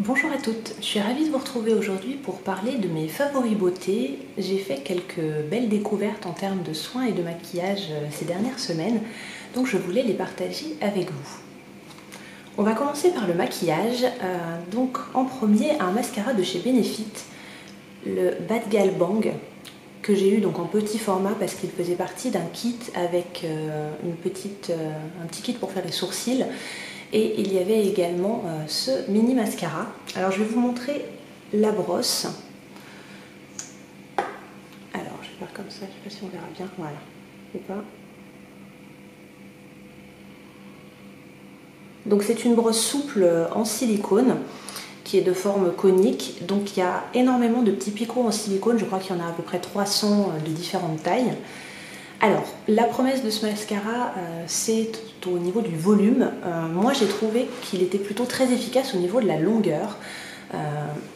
Bonjour à toutes, je suis ravie de vous retrouver aujourd'hui pour parler de mes favoris beauté. J'ai fait quelques belles découvertes en termes de soins et de maquillage ces dernières semaines, donc je voulais les partager avec vous. On va commencer par le maquillage. Donc en premier, un mascara de chez Benefit, le Bad Gal Bang, que j'ai eu donc en petit format parce qu'il faisait partie d'un kit avec un petit kit pour faire les sourcils. Et il y avait également ce mini mascara. Alors je vais vous montrer la brosse. Alors je vais faire comme ça, je ne sais pas si on verra bien. Voilà. Ou pas. Donc c'est une brosse souple en silicone qui est de forme conique. Donc il y a énormément de petits picots en silicone. Je crois qu'il y en a à peu près 300 de différentes tailles. Alors, la promesse de ce mascara, c'est au niveau du volume. Moi, j'ai trouvé qu'il était plutôt très efficace au niveau de la longueur.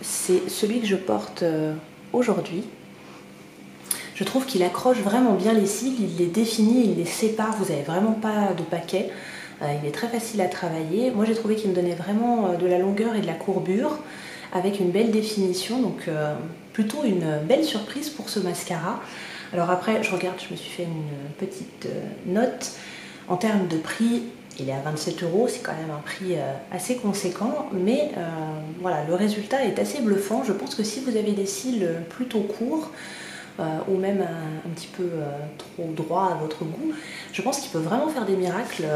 C'est celui que je porte aujourd'hui. Je trouve qu'il accroche vraiment bien les cils, il les définit, il les sépare. Vous n'avez vraiment pas de paquet. Il est très facile à travailler. Moi, j'ai trouvé qu'il me donnait vraiment de la longueur et de la courbure avec une belle définition. Donc, plutôt une belle surprise pour ce mascara. Alors après, je regarde, je me suis fait une petite note. En termes de prix, il est à 27 €, c'est quand même un prix assez conséquent, mais voilà, le résultat est assez bluffant. Je pense que si vous avez des cils plutôt courts, ou même un petit peu trop droit à votre goût, je pense qu'il peut vraiment faire des miracles.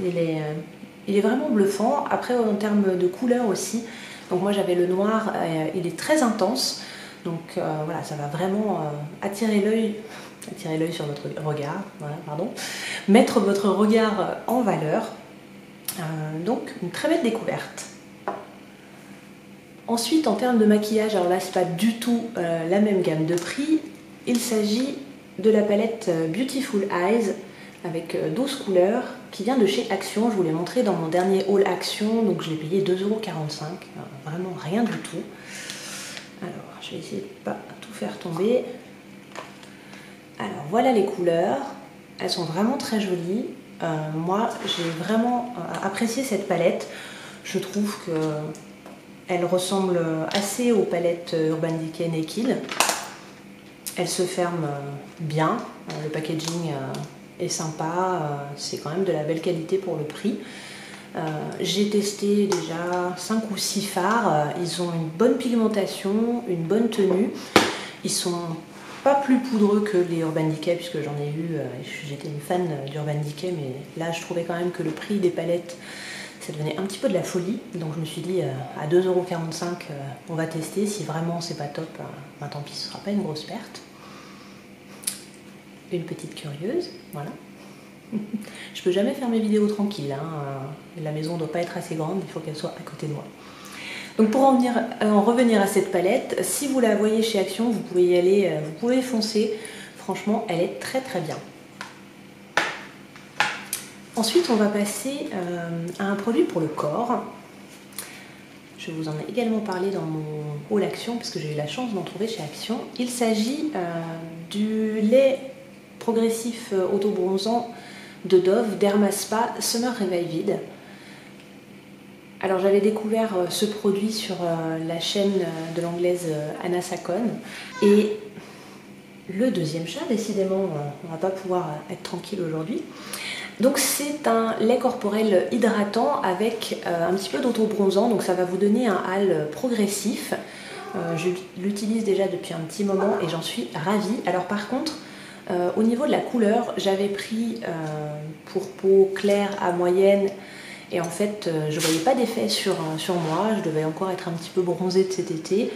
Il est vraiment bluffant. Après, en termes de couleur aussi, donc moi j'avais le noir, il est très intense. Donc voilà, ça va vraiment attirer l'œil sur votre regard, voilà, pardon, mettre votre regard en valeur. Donc une très belle découverte. Ensuite, en termes de maquillage, alors là c'est pas du tout la même gamme de prix. Il s'agit de la palette Beautiful Eyes avec 12 couleurs qui vient de chez Action. Je vous l'ai montré dans mon dernier haul Action, donc je l'ai payé 2,45 €, vraiment rien du tout. Alors, je vais essayer de ne pas tout faire tomber. Alors, voilà les couleurs. Elles sont vraiment très jolies. Moi, j'ai vraiment apprécié cette palette. Je trouve qu'elle ressemble assez aux palettes Urban Decay Naked. Elle se ferme bien. Le packaging est sympa. C'est quand même de la belle qualité pour le prix. J'ai testé déjà 5 ou 6 fards, ils ont une bonne pigmentation, une bonne tenue, ils sont pas plus poudreux que les Urban Decay puisque j'en ai eu, j'étais une fan d'Urban Decay, mais là je trouvais quand même que le prix des palettes ça devenait un petit peu de la folie, donc je me suis dit à 2,45 €, on va tester, si vraiment c'est pas top, ben, tant pis, ce sera pas une grosse perte. Une petite curieuse, voilà. Je peux jamais faire mes vidéos tranquilles, hein. La maison ne doit pas être assez grande, il faut qu'elle soit à côté de moi. Donc pour en revenir à cette palette, si vous la voyez chez Action, vous pouvez y aller, vous pouvez foncer. Franchement, elle est très très bien. Ensuite, on va passer à un produit pour le corps. Je vous en ai également parlé dans mon haul Action, parce que j'ai eu la chance d'en trouver chez Action. Il s'agit du lait progressif auto-bronzant de Dove Derma Spa Summer Revived. Alors j'avais découvert ce produit sur la chaîne de l'anglaise Anna Sacon, et le deuxième chat, décidément on va pas pouvoir être tranquille aujourd'hui. Donc c'est un lait corporel hydratant avec un petit peu d'auto-bronzant, donc ça va vous donner un hâle progressif. Je l'utilise déjà depuis un petit moment et j'en suis ravie. Alors par contre, au niveau de la couleur, j'avais pris pour peau claire à moyenne et en fait je ne voyais pas d'effet sur moi, je devais encore être un petit peu bronzée de cet été.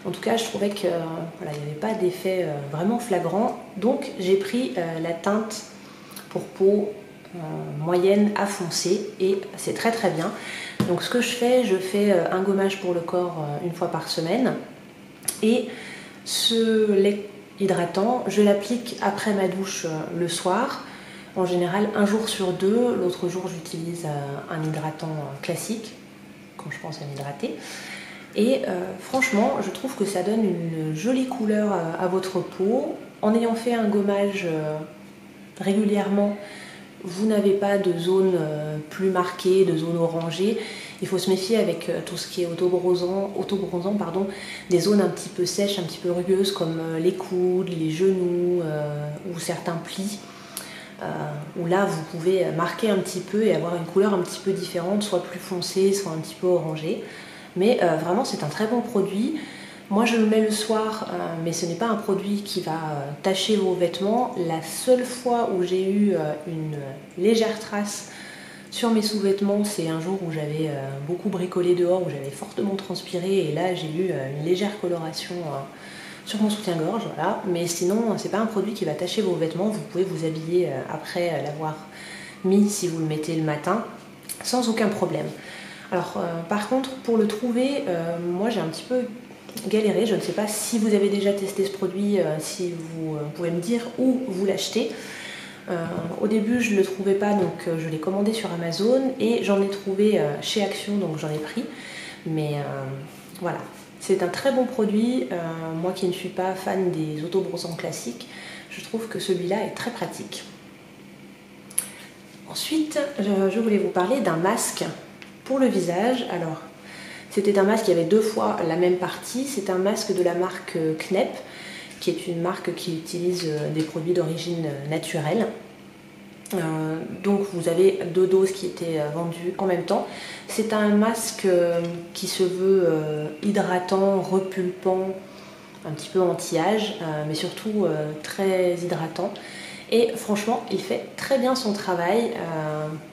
En tout cas, je trouvais que voilà, il n'y avait pas d'effet vraiment flagrant, donc j'ai pris la teinte pour peau moyenne à foncée et c'est très très bien. Donc ce que je fais un gommage pour le corps une fois par semaine et ce lait hydratant, je l'applique après ma douche le soir, en général un jour sur deux. L'autre jour j'utilise un hydratant classique quand je pense à m'hydrater, et franchement je trouve que ça donne une jolie couleur à votre peau. En ayant fait un gommage régulièrement, vous n'avez pas de zone plus marquée, de zone orangée, Il faut se méfier avec tout ce qui est autobronzant, pardon, des zones un petit peu sèches, un petit peu rugueuses comme les coudes, les genoux ou certains plis. Où là vous pouvez marquer un petit peu et avoir une couleur un petit peu différente, soit plus foncée, soit un petit peu orangée. Mais vraiment c'est un très bon produit. Moi je le mets le soir, mais ce n'est pas un produit qui va tacher vos vêtements. La seule fois où j'ai eu une légère trace sur mes sous-vêtements, c'est un jour où j'avais beaucoup bricolé dehors, où j'avais fortement transpiré, et là j'ai eu une légère coloration sur mon soutien-gorge, voilà. Mais sinon c'est pas un produit qui va tacher vos vêtements. Vous pouvez vous habiller après l'avoir mis, si vous le mettez le matin, sans aucun problème. Alors par contre pour le trouver, moi j'ai un petit peu galéré. Je ne sais pas si vous avez déjà testé ce produit, si vous pouvez me dire où vous l'achetez. Au début je ne le trouvais pas, donc je l'ai commandé sur Amazon et j'en ai trouvé chez Action, donc j'en ai pris. Mais voilà, c'est un très bon produit. Moi qui ne suis pas fan des autobronzants classiques, je trouve que celui-là est très pratique. Ensuite, je voulais vous parler d'un masque pour le visage. Alors, c'était un masque qui avait deux fois la même partie. C'est un masque de la marque Knep, qui est une marque qui utilise des produits d'origine naturelle. Donc vous avez deux doses qui étaient vendues en même temps. C'est un masque qui se veut hydratant, repulpant, un petit peu anti-âge, mais surtout très hydratant. Et franchement, il fait très bien son travail.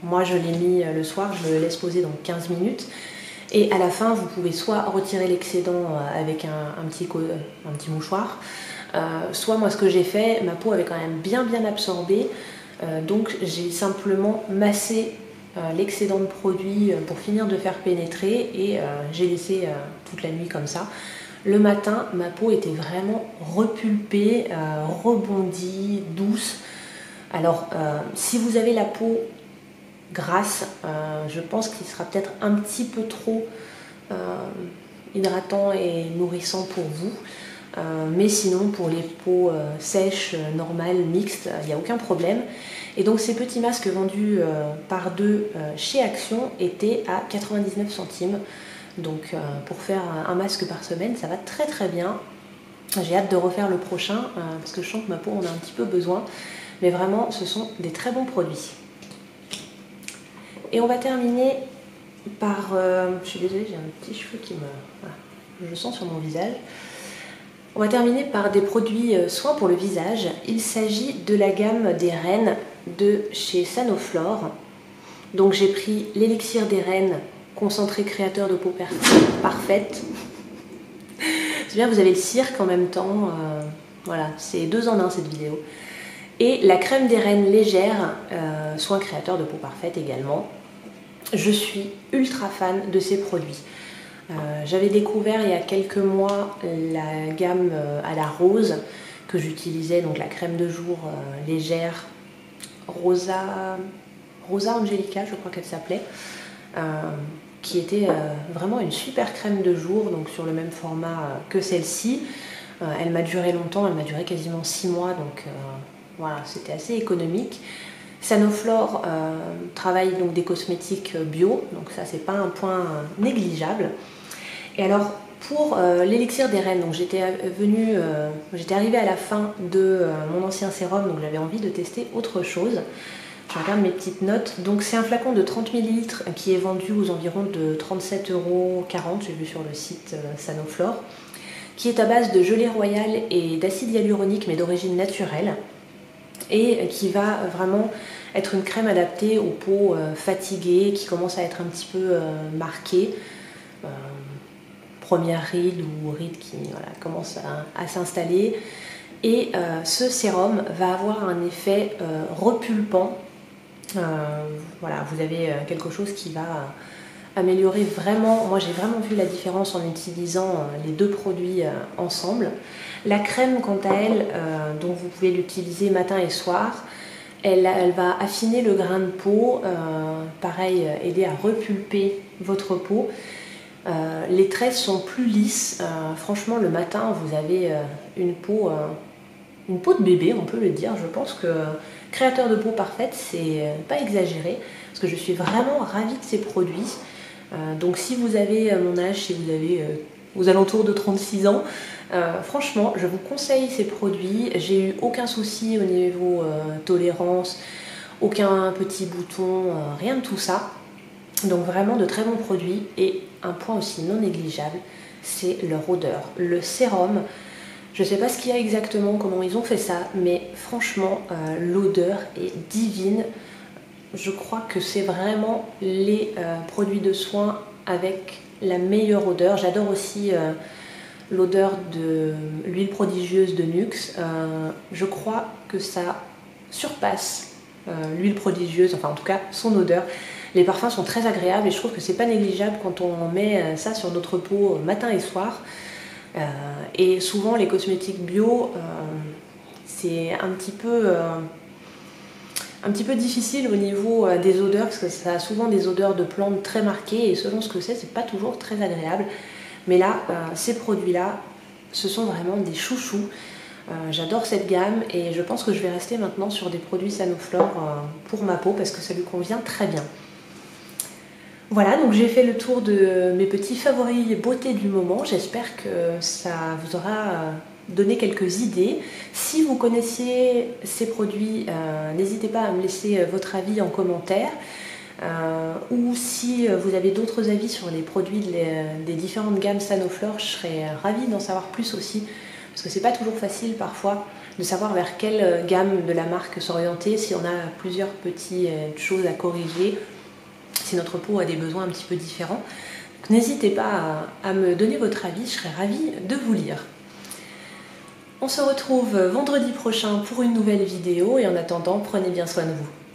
Moi, je l'ai mis le soir, je le laisse poser donc 15 minutes. Et à la fin, vous pouvez soit retirer l'excédent avec un petit mouchoir, soit moi, ce que j'ai fait, ma peau avait quand même bien absorbé. Donc, j'ai simplement massé l'excédent de produit pour finir de faire pénétrer et j'ai laissé toute la nuit comme ça. Le matin, ma peau était vraiment repulpée, rebondie, douce. Alors, si vous avez la peau grasse, je pense qu'il sera peut-être un petit peu trop hydratant et nourrissant pour vous. Mais sinon, pour les peaux sèches, normales, mixtes, il n'y a aucun problème. Et donc, ces petits masques vendus par deux chez Action étaient à 99 centimes. Donc pour faire un masque par semaine, ça va très bien. J'ai hâte de refaire le prochain parce que je sens que ma peau en a un petit peu besoin. Mais vraiment, ce sont des très bons produits. Et on va terminer par... je suis désolée, j'ai un petit cheveu qui me... Voilà, je le sens sur mon visage. On va terminer par des produits soins pour le visage. Il s'agit de la gamme des reines de chez Sanoflore. Donc j'ai pris l'élixir des reines concentré créateur de peau parfaite. C'est bien, vous avez le cirque en même temps. Voilà, c'est 2 en 1 cette vidéo. Et la crème des reines légère, soin créateur de peau parfaite également. Je suis ultra fan de ces produits. J'avais découvert il y a quelques mois la gamme à la rose que j'utilisais, donc la crème de jour légère Rosa Angelica, je crois qu'elle s'appelait. Qui était vraiment une super crème de jour, donc sur le même format que celle-ci. Elle m'a duré longtemps, elle m'a duré quasiment 6 mois, donc voilà, c'était assez économique. Sanoflore travaille donc des cosmétiques bio, donc ça c'est pas un point négligeable. Et alors pour l'élixir des reines, donc j'étais arrivée à la fin de mon ancien sérum, donc j'avais envie de tester autre chose. Je regarde mes petites notes. Donc c'est un flacon de 30 ml qui est vendu aux environs de 37,40 €, j'ai vu sur le site Sanoflore, qui est à base de gelée royale et d'acide hyaluronique mais d'origine naturelle et qui va vraiment être une crème adaptée aux peaux fatiguées qui commencent à être un petit peu marquées. Première ride ou ride qui commence à s'installer. Et ce sérum va avoir un effet repulpant. Voilà, vous avez quelque chose qui va améliorer vraiment. Moi j'ai vraiment vu la différence en utilisant les deux produits ensemble. La crème quant à elle, dont vous pouvez l'utiliser matin et soir, elle va affiner le grain de peau, pareil, aider à repulper votre peau. Les traits sont plus lisses. Franchement le matin vous avez une peau de bébé, on peut le dire. Je pense que créateur de peau parfaite, c'est pas exagéré, parce que je suis vraiment ravie de ces produits. Donc si vous avez mon âge, si vous avez aux alentours de 36 ans, franchement, je vous conseille ces produits. J'ai eu aucun souci au niveau tolérance, aucun petit bouton, rien de tout ça. Donc vraiment de très bons produits. Et un point aussi non négligeable, c'est leur odeur. Le sérum, je ne sais pas ce qu'il y a exactement, comment ils ont fait ça, mais franchement, l'odeur est divine. Je crois que c'est vraiment les produits de soins avec la meilleure odeur. J'adore aussi l'odeur de l'huile prodigieuse de Nuxe. Je crois que ça surpasse l'huile prodigieuse, enfin en tout cas son odeur. Les parfums sont très agréables et je trouve que c'est pas négligeable quand on met ça sur notre peau matin et soir. Et souvent les cosmétiques bio, c'est un petit peu difficile au niveau des odeurs parce que ça a souvent des odeurs de plantes très marquées et selon ce que c'est pas toujours très agréable. Mais là, ces produits-là, ce sont vraiment des chouchous. J'adore cette gamme et je pense que je vais rester maintenant sur des produits Sanoflore pour ma peau parce que ça lui convient très bien. Voilà, donc j'ai fait le tour de mes petits favoris beauté du moment. J'espère que ça vous aura donné quelques idées. Si vous connaissiez ces produits, n'hésitez pas à me laisser votre avis en commentaire. Ou si vous avez d'autres avis sur les produits des différentes gammes Sanoflore, je serais ravie d'en savoir plus aussi. Parce que c'est pas toujours facile parfois de savoir vers quelle gamme de la marque s'orienter, si on a plusieurs petites choses à corriger, si notre peau a des besoins un petit peu différents. N'hésitez pas à me donner votre avis, je serais ravie de vous lire. On se retrouve vendredi prochain pour une nouvelle vidéo et en attendant, prenez bien soin de vous.